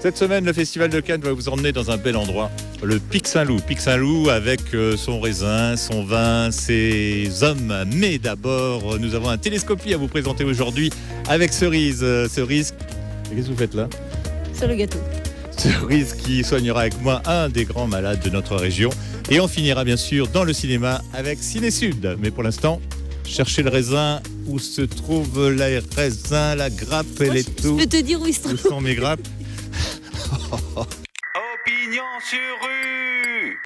Cette semaine, le Festival de Cannes va vous emmener dans un bel endroit, le Pic Saint-Loup. Pic Saint-Loup avec son raisin, son vin, ses hommes. Mais d'abord, nous avons un télescopie à vous présenter aujourd'hui avec Cerise. Cerise, qu'est-ce que vous faites là ? Sur le gâteau. Cerise qui soignera avec moi un des grands malades de notre région. Et on finira bien sûr dans le cinéma avec Ciné Sud. Mais pour l'instant, cherchez le raisin. Où se trouve les raisins, la grappe, elle est tout. Je peux te dire où ils se Où trouvent. sont mes grappes ? Opinion sur rue.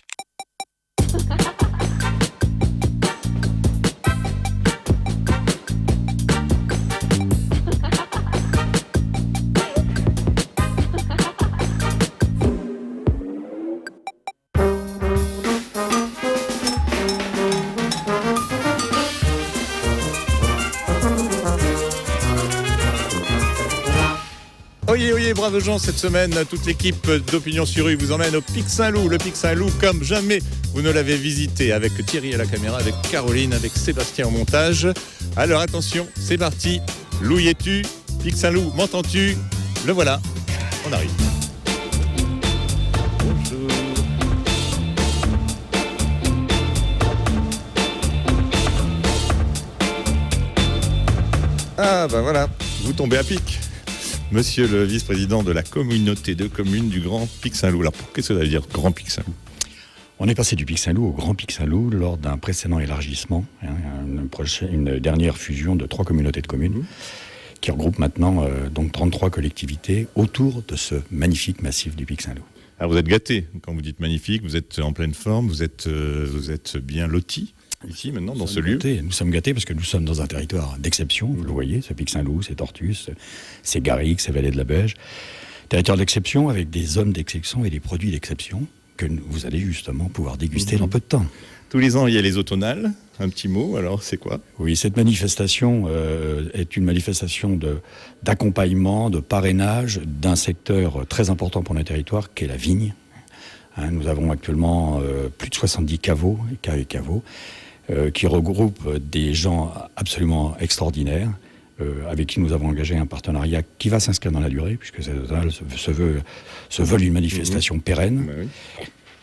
Oyez, oyez, braves gens, cette semaine, toute l'équipe d'Opinion sur rue vous emmène au Pic Saint-Loup. Le Pic Saint-Loup, comme jamais vous ne l'avez visité, avec Thierry à la caméra, avec Caroline, avec Sébastien au montage. Alors attention, c'est parti. Loup y es-tu ? Pic Saint-Loup, m'entends-tu ? Le voilà, on arrive. Bonjour. Ah ben voilà, vous tombez à pic. Monsieur le vice-président de la communauté de communes du Grand Pic Saint-Loup. Alors, qu'est-ce que ça veut dire, Grand Pic Saint-Loup ? On est passé du Pic Saint-Loup au Grand Pic Saint-Loup lors d'un précédent élargissement, une dernière fusion de 3 communautés de communes qui regroupe maintenant donc 33 collectivités autour de ce magnifique massif du Pic Saint-Loup. Alors, vous êtes gâtés quand vous dites magnifique, vous êtes en pleine forme, vous êtes bien lotis ici maintenant dans ce lieu. Nous sommes gâtés parce que nous sommes dans un territoire d'exception, vous le voyez, ce Pic Saint-Loup, c'est Tortus, c'est Garrigues, c'est Vallée de la Beige. Territoire d'exception avec des hommes d'exception et des produits d'exception que vous allez justement pouvoir déguster dans peu de temps. Tous les ans, il y a les automnales. Un petit mot, alors c'est quoi ? Oui, cette manifestation est une manifestation d'accompagnement, de parrainage d'un secteur très important pour notre territoire, qui est la vigne. Nous avons actuellement plus de 70 caveaux qui regroupent des gens absolument extraordinaires, avec qui nous avons engagé un partenariat qui va s'inscrire dans la durée, puisque se veut une manifestation pérenne. Oui.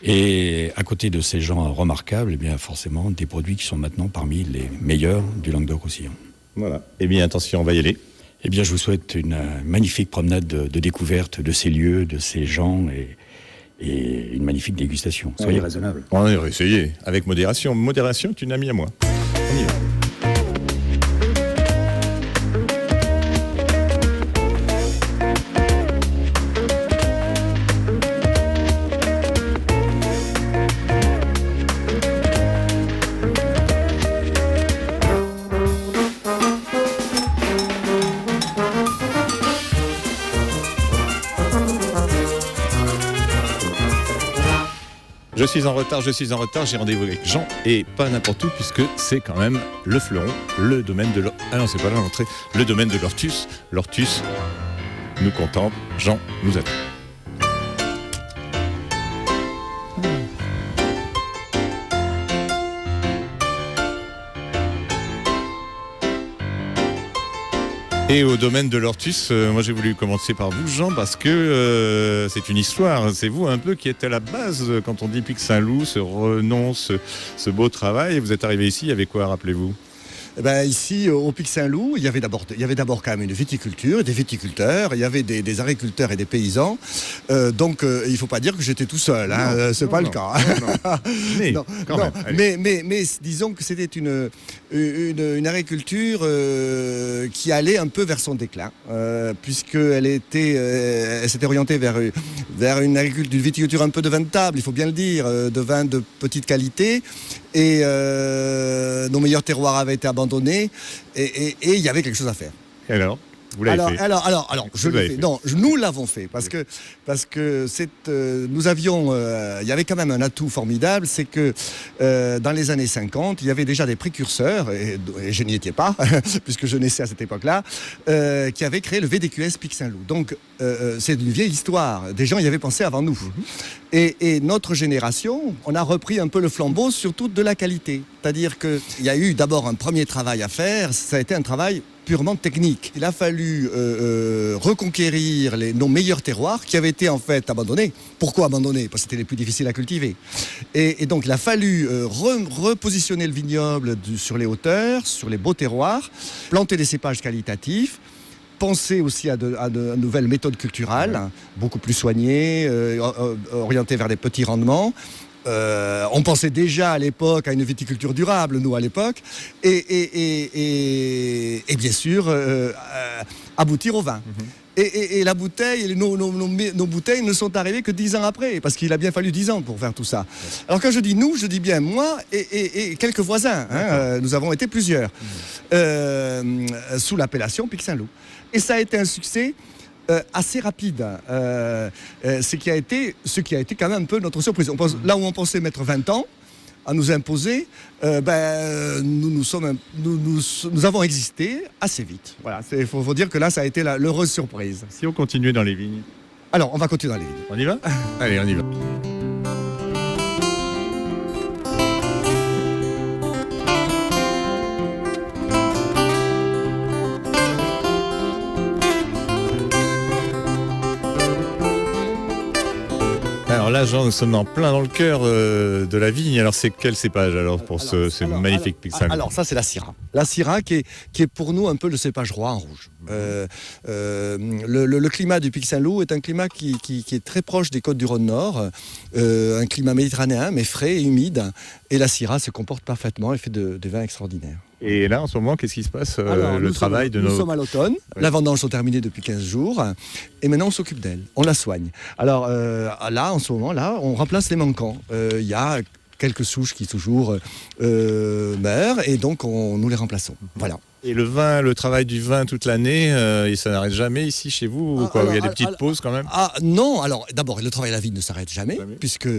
Et à côté de ces gens remarquables, eh bien forcément des produits qui sont maintenant parmi les meilleurs du Languedoc-Roussillon. Voilà. Eh bien, attention, on va y aller. Eh bien, je vous souhaite une magnifique promenade de découverte de ces lieux, de ces gens et une magnifique dégustation. Soyez raisonnables. On va essayer, avec modération. Modération est une amie à moi. On y va. Je suis en retard, j'ai rendez-vous avec Jean et pas n'importe où puisque c'est quand même le fleuron, le domaine de l'Ortus. Ah non, c'est pas là l'entrée, le domaine de l'Ortus. L'Ortus nous contemple, Jean nous attend. Et au domaine de l'Ortus, moi j'ai voulu commencer par vous, Jean, parce que c'est une histoire. C'est vous un peu qui êtes à la base quand on dit Pic Saint-Loup, ce renom, ce beau travail. Vous êtes arrivé ici, il y avait quoi, rappelez-vous ? Ici, au Pic Saint-Loup, il y avait d'abord quand même une viticulture, des viticulteurs, il y avait des agriculteurs et des paysans. Il ne faut pas dire que j'étais tout seul, c'est pas le cas. Mais disons que c'était une agriculture qui allait un peu vers son déclin, puisqu'elle s'était orientée vers une viticulture un peu de vin de table, il faut bien le dire, de vin de petite qualité. Et nos meilleurs terroirs avaient été abandonnés et il y avait quelque chose à faire. Et alors ? Vous l'avez fait. Alors, je l'ai fait. Non, nous l'avons fait parce que nous avions, il y avait quand même un atout formidable, c'est que dans les années 50, il y avait déjà des précurseurs, et je n'y étais pas, puisque je naissais à cette époque-là, qui avaient créé le VDQS Pic Saint-Loup. Donc, c'est une vieille histoire. Des gens y avaient pensé avant nous. Et notre génération, on a repris un peu le flambeau, surtout de la qualité. C'est-à-dire qu'il y a eu d'abord un premier travail à faire, ça a été un travail purement technique. Il a fallu reconquérir nos meilleurs terroirs qui avaient été en fait abandonnés. Pourquoi abandonnés? Parce que c'était les plus difficiles à cultiver. Et donc il a fallu repositionner le vignoble sur les hauteurs, sur les beaux terroirs, planter des cépages qualitatifs, penser aussi à de nouvelles méthodes culturales, beaucoup plus soignées, orientées vers des petits rendements. On pensait déjà à l'époque à une viticulture durable, nous à l'époque, et bien sûr aboutir au vin. Et la bouteille, nos bouteilles ne sont arrivées que 10 ans après, parce qu'il a bien fallu 10 ans pour faire tout ça. Alors quand je dis nous, je dis bien moi et quelques voisins. Nous avons été plusieurs sous l'appellation Pic Saint-Loup. Et ça a été un succès assez rapide, ce qui a été quand même un peu notre surprise. Là où on pensait mettre 20 ans à nous imposer, nous avons existé assez vite. Voilà, il faut dire que là, ça a été l'heureuse surprise. Si on continuait dans les vignes. Alors, on va continuer dans les vignes. On y va? Allez, on y va. Alors là, Jean, nous sommes en plein dans le cœur de la vigne. Alors, c'est quel cépage alors pour ce magnifique Pic Saint-Loup? Alors, ça, c'est la Syrah. La Syrah qui est pour nous un peu le cépage roi en rouge. Le climat du Pic Saint-Loup est un climat qui est très proche des côtes du Rhône Nord, un climat méditerranéen, mais frais et humide. Et la Syrah se comporte parfaitement et fait des vins extraordinaires. Et là, en ce moment, qu'est-ce qui se passe? Nous sommes à l'automne. Ouais. La vendange sont terminées depuis 15 jours. Et maintenant, on s'occupe d'elle. On la soigne. Alors là, en ce moment, on remplace les manquants. Il y a quelques souches qui toujours meurent. Et donc, nous les remplaçons. Voilà. Et le vin, le travail du vin toute l'année, et ça n'arrête jamais ici chez vous ou quoi? Il y a des petites pauses quand même? Non, alors d'abord le travail de la vigne ne s'arrête jamais. Puisque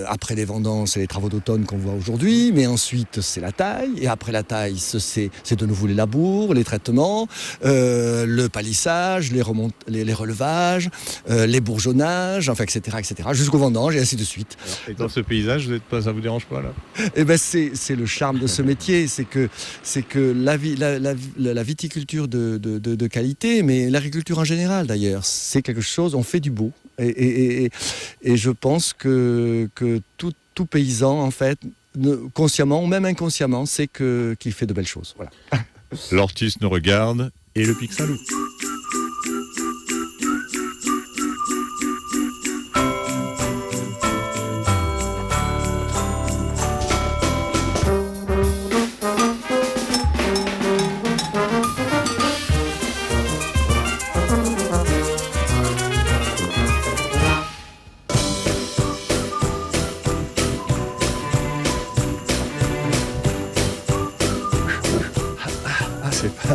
après les vendanges, c'est les travaux d'automne qu'on voit aujourd'hui, mais ensuite c'est la taille, et après la taille, c'est de nouveau les labours, les traitements, le palissage, les relevages, les bourgeonnages, enfin etc. jusqu'aux vendanges et ainsi de suite. Et dans ce paysage, ça vous dérange pas là? Eh ben c'est le charme de ce métier, c'est que la viticulture de qualité, mais l'agriculture en général d'ailleurs, c'est quelque chose, on fait du beau. Et je pense que tout paysan, en fait, consciemment ou même inconsciemment, sait qu'il fait de belles choses. Voilà. L'Ortus nous regarde et le Pic Saint-Loup.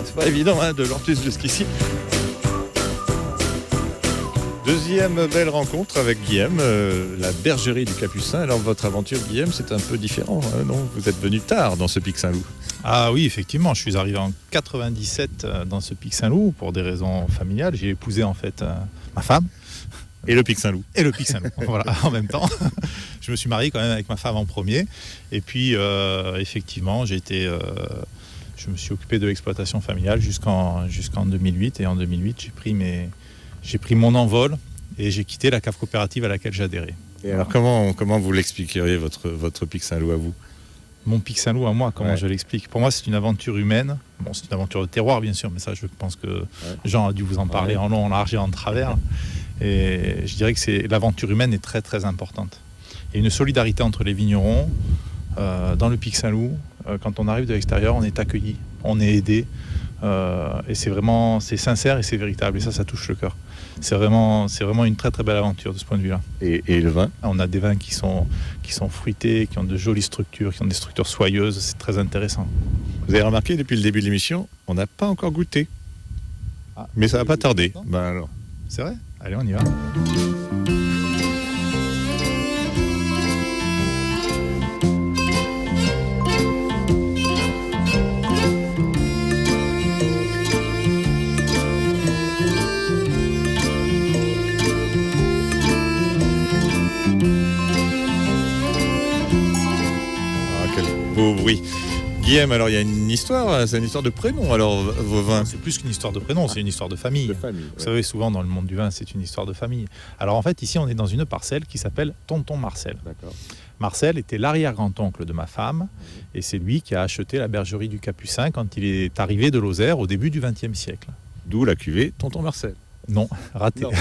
C'est pas évident de l'Ortus jusqu'ici. Deuxième belle rencontre avec Guillaume, la bergerie du Capucin. Alors votre aventure, Guillaume, c'est un peu différent, hein, non? Vous êtes venu tard dans ce Pic Saint-Loup. Ah oui, effectivement, je suis arrivé en 97 dans ce Pic Saint-Loup pour des raisons familiales. J'ai épousé en fait ma femme. Et le Pic Saint-Loup. Et le Pic Saint-Loup, voilà, en même temps. Je me suis marié quand même avec ma femme en premier. Et puis, effectivement, je me suis occupé de l'exploitation familiale jusqu'en 2008. Et en 2008, j'ai pris mon envol et j'ai quitté la cave coopérative à laquelle j'adhérais. Et alors, comment vous l'expliqueriez, votre Pic Saint-Loup à vous? Mon Pic Saint-Loup à moi, comment je l'explique? Pour moi, c'est une aventure humaine. Bon, c'est une aventure de terroir, bien sûr, mais ça, je pense que Jean a dû vous en parler en long, en large et en travers. Et je dirais que l'aventure humaine est très, très importante. Il y a une solidarité entre les vignerons. Dans le Pic Saint-Loup, quand on arrive de l'extérieur, on est accueilli, on est aidé. Et c'est sincère et c'est véritable. Et ça touche le cœur. C'est vraiment une très, très belle aventure de ce point de vue-là. Et le vin? On a des vins qui sont fruités, qui ont de jolies structures, qui ont des structures soyeuses. C'est très intéressant. Vous avez remarqué, depuis le début de l'émission, on n'a pas encore goûté. Mais ça va pas tarder. Alors. C'est vrai? Allez, on y va. Beau bruit. Guillaume, alors il y a une histoire, c'est une histoire de prénom, alors vos vins. C'est plus qu'une histoire de prénom, c'est une histoire de famille. Vous ouais. savez, souvent dans le monde du vin, c'est une histoire de famille. Alors en fait, ici, on est dans une parcelle qui s'appelle Tonton Marcel. D'accord. Marcel était l'arrière-grand-oncle de ma femme, et c'est lui qui a acheté la bergerie du Capucin quand il est arrivé de Lozère au début du XXe siècle. D'où la cuvée Tonton Marcel. Non, raté. Non.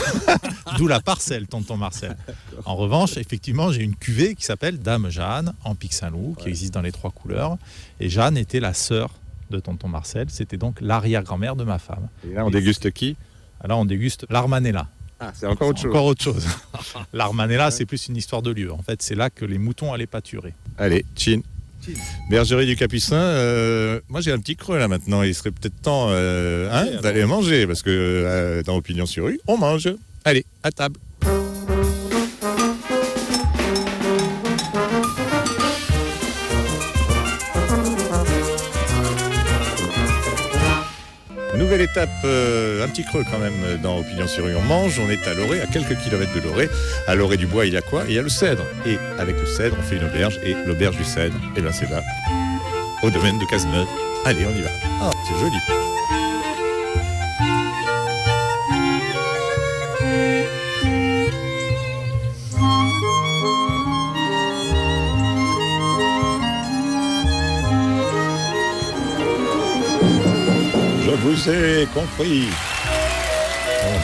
D'où la parcelle, Tonton Marcel. En revanche, effectivement, j'ai une cuvée qui s'appelle Dame Jeanne, en Pic Saint-Loup, qui existe dans les 3 couleurs. Et Jeanne était la sœur de Tonton Marcel. C'était donc l'arrière-grand-mère de ma femme. Et là, on déguste qui? Alors, on déguste l'Armanella. Ah, c'est encore autre chose. Encore autre chose. L'Armanella, c'est plus une histoire de lieu. En fait, c'est là que les moutons allaient pâturer. Allez, chin. Bergerie du Capucin, moi j'ai un petit creux là maintenant, il serait peut-être temps d'aller manger, parce que dans Opinion sur rue, on mange. Allez, à table. Nouvelle étape, un petit creux quand même dans Opinion sur rue, on mange, on est à Loré, à quelques kilomètres de Loré. À Loré du Bois, il y a quoi? Il y a le cèdre. Et avec le cèdre, on fait une auberge, et l'auberge du cèdre, et bien c'est là, au domaine de Cazeneuve. Allez, on y va. Ah, c'est joli. Je vous ai compris. Bon.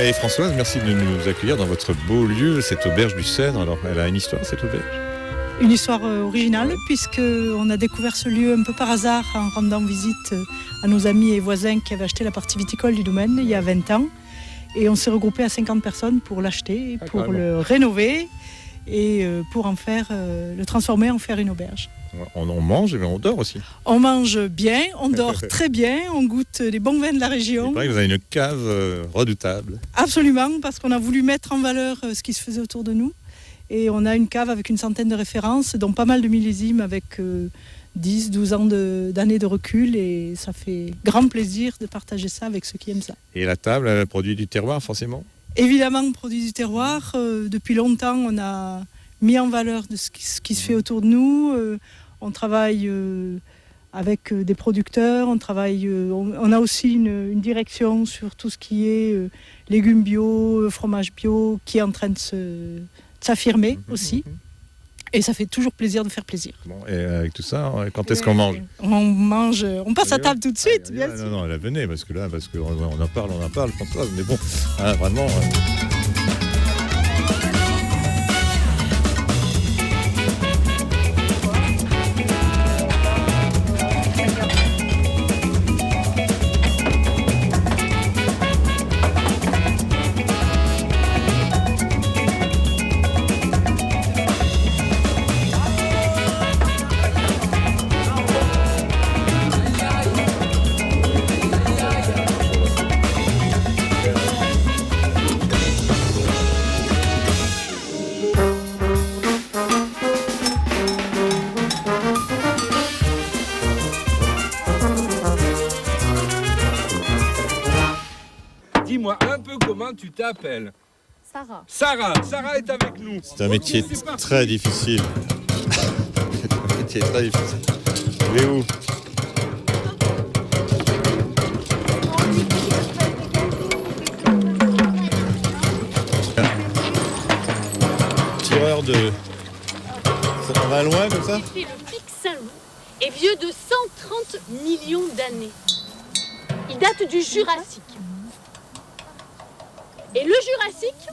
Et Françoise, merci de nous accueillir dans votre beau lieu, cette auberge du Cèdre. Alors, elle a une histoire, cette auberge? Une histoire originale, puisqu'on a découvert ce lieu un peu par hasard en rendant visite à nos amis et voisins qui avaient acheté la partie viticole du domaine il y a 20 ans. Et on s'est regroupé à 50 personnes pour l'acheter, pour le rénover et pour en faire, le transformer en faire une auberge. On mange, mais on dort aussi. On mange bien, on dort très bien, on goûte les bons vins de la région. Il paraît que vous avez une cave redoutable. Absolument, parce qu'on a voulu mettre en valeur ce qui se faisait autour de nous. Et on a une cave avec une centaine de références, dont pas mal de millésimes avec 10, 12 ans d'années de recul. Et ça fait grand plaisir de partager ça avec ceux qui aiment ça. Et la table, elle produit du terroir, forcément? Évidemment, produit du terroir. Depuis longtemps, on a mis en valeur de ce qui se fait autour de nous. On travaille avec des producteurs, on a aussi une direction sur tout ce qui est légumes bio, fromage bio, qui est en train de s'affirmer aussi. Et ça fait toujours plaisir de faire plaisir. Bon, et avec tout ça, quand est-ce qu'on mange? On passe à table tout de suite, bien sûr. Non, venez, parce qu'on en parle, Françoise, mais bon, hein, vraiment... Dis-moi un peu comment tu t'appelles. Sarah. Sarah est avec nous. C'est un métier très difficile. C'est un métier très difficile. Vous allez où? Tireur de... On va loin comme ça? Le Pic Saint-Loup est vieux de 130 millions d'années. Il date du Jurassique. Et le Jurassique,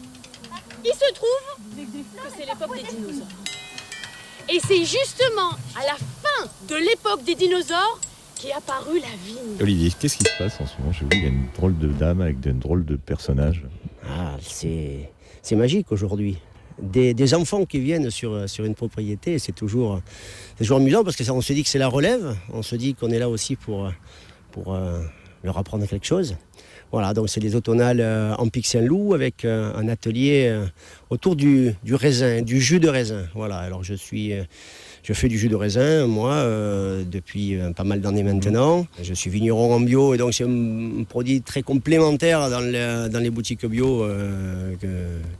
il se trouve que c'est l'époque des dinosaures. Et c'est justement à la fin de l'époque des dinosaures qu'est apparue la vigne. Olivier, qu'est-ce qui se passe en ce moment chez vous? Il y a une drôle de dame avec de drôles de personnages. Ah, c'est magique aujourd'hui. Des enfants qui viennent sur une propriété, c'est toujours amusant parce que on se dit que c'est la relève, on se dit qu'on est là aussi pour leur apprendre quelque chose. Voilà, donc c'est des automnales en Pic Saint-Loup avec un atelier autour du raisin, du jus de raisin. Voilà, alors je fais du jus de raisin, moi, depuis pas mal d'années maintenant. Je suis vigneron en bio et donc c'est un produit très complémentaire dans les boutiques bio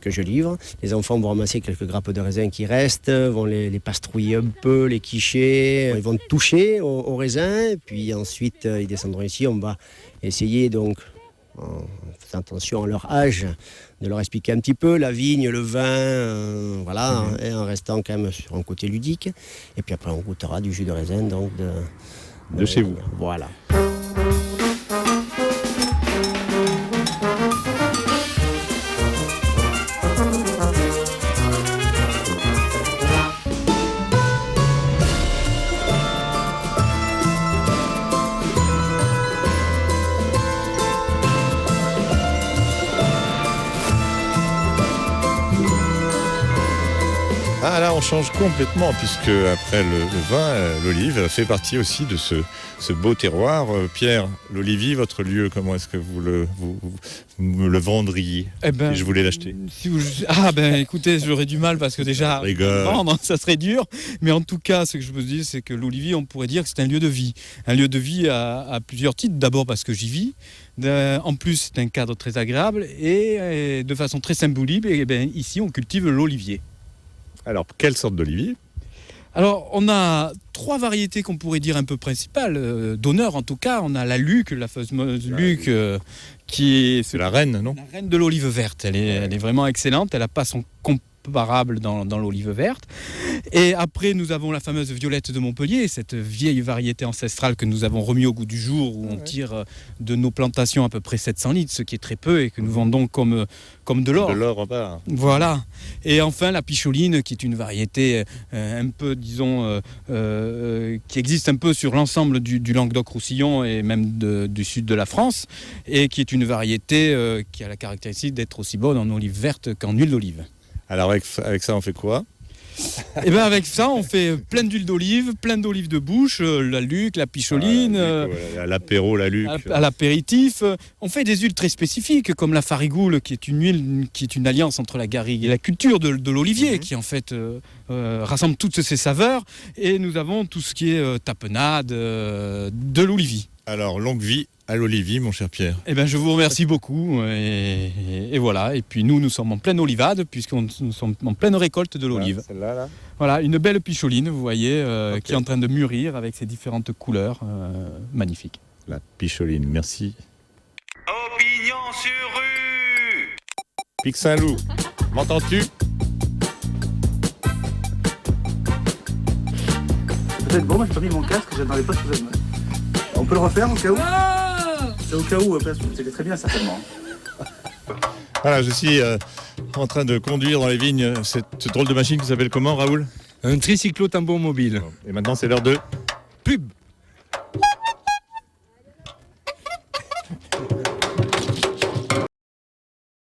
que je livre. Les enfants vont ramasser quelques grappes de raisin qui restent, vont les pastrouiller un peu, les quicher, ils vont toucher au raisin, puis ensuite ils descendront ici. On va essayer donc, en faisant attention à leur âge, de leur expliquer un petit peu la vigne, le vin, voilà, et en restant quand même sur un côté ludique. Et puis après on goûtera du jus de raisin donc De chez vous. Voilà. Ah là, on change complètement, puisque après le vin, l'olive fait partie aussi de ce beau terroir. Pierre, l'Olivier, votre lieu, comment est-ce que vous me le vendriez si je voulais l'acheter? Écoutez, j'aurais du mal parce que déjà, vendre, ça serait dur. Mais en tout cas, ce que je peux dire, c'est que l'Olivier, on pourrait dire que c'est un lieu de vie. Un lieu de vie à plusieurs titres. D'abord parce que j'y vis. En plus, c'est un cadre très agréable. Et de façon très symbolique, ici, on cultive l'olivier. Alors, quelle sorte d'olivier? Alors, on a 3 variétés qu'on pourrait dire un peu principales, d'honneur en tout cas. On a la Luc, la fameuse Luc, qui est... C'est la reine, non? La reine de l'olive verte. Elle est vraiment excellente. Elle n'a pas son comparable dans l'olive verte. Et après, nous avons la fameuse Violette de Montpellier, cette vieille variété ancestrale que nous avons remis au goût du jour, où on tire de nos plantations à peu près 700 litres, ce qui est très peu, et que nous vendons comme de l'or. De l'or en part. Voilà. Et enfin, la Picholine, qui est une variété un peu, disons, qui existe un peu sur l'ensemble du Languedoc-Roussillon et même du sud de la France, et qui est une variété qui a la caractéristique d'être aussi bonne en olive verte qu'en huile d'olive. Alors avec ça, on fait quoi? Et bien avec ça, on fait plein d'huile d'olive, plein d'olives de bouche, la Luc, la Picholine, à l'apéro, la Luc. À l'apéritif. On fait des huiles très spécifiques, comme la Farigoule, qui est une huile qui est une alliance entre la garrigue et la culture de l'olivier, qui en fait rassemble toutes ces saveurs. Et nous avons tout ce qui est tapenade de l'olivier. Alors, longue vie à l'olivier, mon cher Pierre. Eh bien, je vous remercie beaucoup. Et voilà. Et puis nous sommes en pleine olivade, puisqu'nous sommes en pleine récolte de l'olive. Celle-là, là. Voilà, une belle picholine, vous voyez, qui est en train de mûrir avec ses différentes couleurs magnifiques. La picholine, merci. Opinion sur rue. Pic Saint-Loup, m'entends-tu? Peut-être bon, moi j'ai pas mis mon casque, j'attendais pas que vous me... On peut le refaire au cas où? C'est au cas où, parce que c'était très bien certainement. Voilà, je suis en train de conduire dans les vignes cette drôle de machine qui s'appelle comment, Raoul? Un tricyclo tambour mobile. Et maintenant c'est l'heure de... Pub.